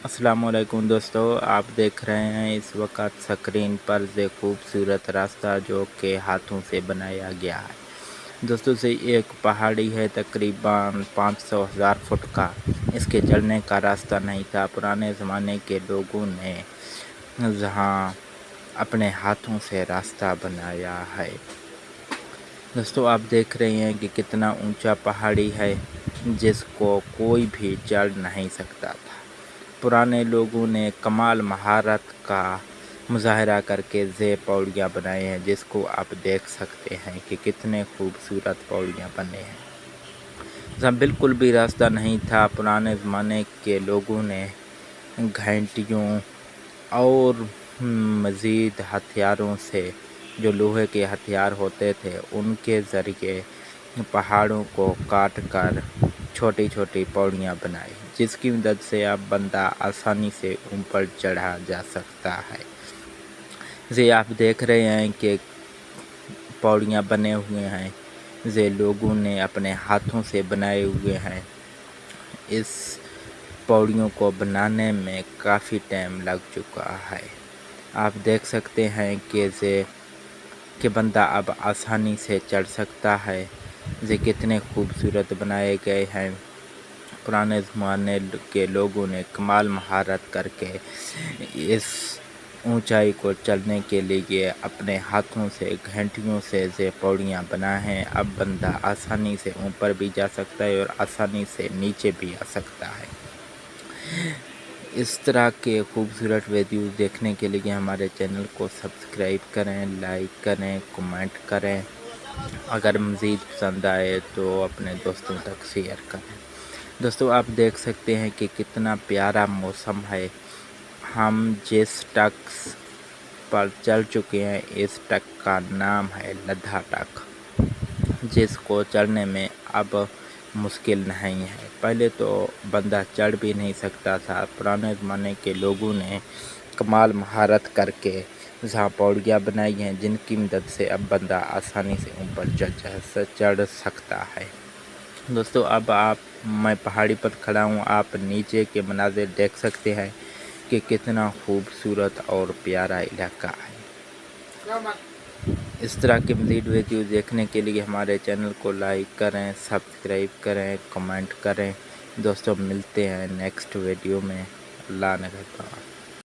अस्सलाम वालेकुम दोस्तों, आप देख रहे हैं इस वक्त स्क्रीन पर ये खूबसूरत रास्ता जो कि हाथों से बनाया गया है। दोस्तों से एक पहाड़ी है तकरीबन 500,000 फुट का। इसके चलने का रास्ता नहीं था। पुराने ज़माने के लोगों ने जहाँ अपने हाथों से रास्ता बनाया है। दोस्तों आप देख रहे हैं कि कितना ऊंचा पहाड़ी है जिसको कोई भी चढ़ नहीं सकता था। पुराने लोगों ने कमाल महारत का मुजाहरा करके ये पौड़ियाँ बनाए हैं, जिसको आप देख सकते हैं कि कितने खूबसूरत पौड़ियाँ बने हैं। जहाँ बिल्कुल भी रास्ता नहीं था, पुराने ज़माने के लोगों ने घंटियों और मज़ीद हथियारों से, जो लोहे के हथियार होते थे, उनके ज़रिए पहाड़ों को काट कर छोटी छोटी पौड़ियाँ बनाई, जिसकी मदद से अब बंदा आसानी से ऊपर चढ़ा जा सकता है। ये आप देख रहे हैं कि पौड़ियाँ बने हुए हैं, ये लोगों ने अपने हाथों से बनाए हुए हैं। इस पौड़ियों को बनाने में काफ़ी टाइम लग चुका है। आप देख सकते हैं कि बंदा अब आसानी से चढ़ सकता है। ये कितने खूबसूरत बनाए गए हैं। पुराने ज़माने के लोगों ने कमाल महारत करके इस ऊंचाई को चढ़ने के लिए अपने हाथों से घंटियों से ये पौड़ियाँ बनाए हैं। अब बंदा आसानी से ऊपर भी जा सकता है और आसानी से नीचे भी आ सकता है। इस तरह के खूबसूरत वीडियो देखने के लिए हमारे चैनल को सब्सक्राइब करें, लाइक करें, कमेंट करें। अगर मज़ीद पसंद आए तो अपने दोस्तों तक शेयर करें। दोस्तों आप देख सकते हैं कि कितना प्यारा मौसम है। हम जिस टक्स पर चल चुके हैं, इस टक का नाम है लद्दा टक, जिसको चढ़ने में अब मुश्किल नहीं है। पहले तो बंदा चढ़ भी नहीं सकता था। पुराने ज़माने के लोगों ने कमाल महारत करके जहाँ पौड़ियाँ बनाई हैं, जिनकी मदद से अब बंदा आसानी से ऊपर चढ़ सकता है। दोस्तों अब मैं पहाड़ी पर खड़ा हूँ। आप नीचे के मनाज़िर देख सकते हैं कि कितना खूबसूरत और प्यारा इलाका है। इस तरह के मज़ीद वीडियो देखने के लिए हमारे चैनल को लाइक करें, सब्सक्राइब करें, कमेंट करें। दोस्तों मिलते हैं नेक्स्ट वीडियो में। अल्लाह ने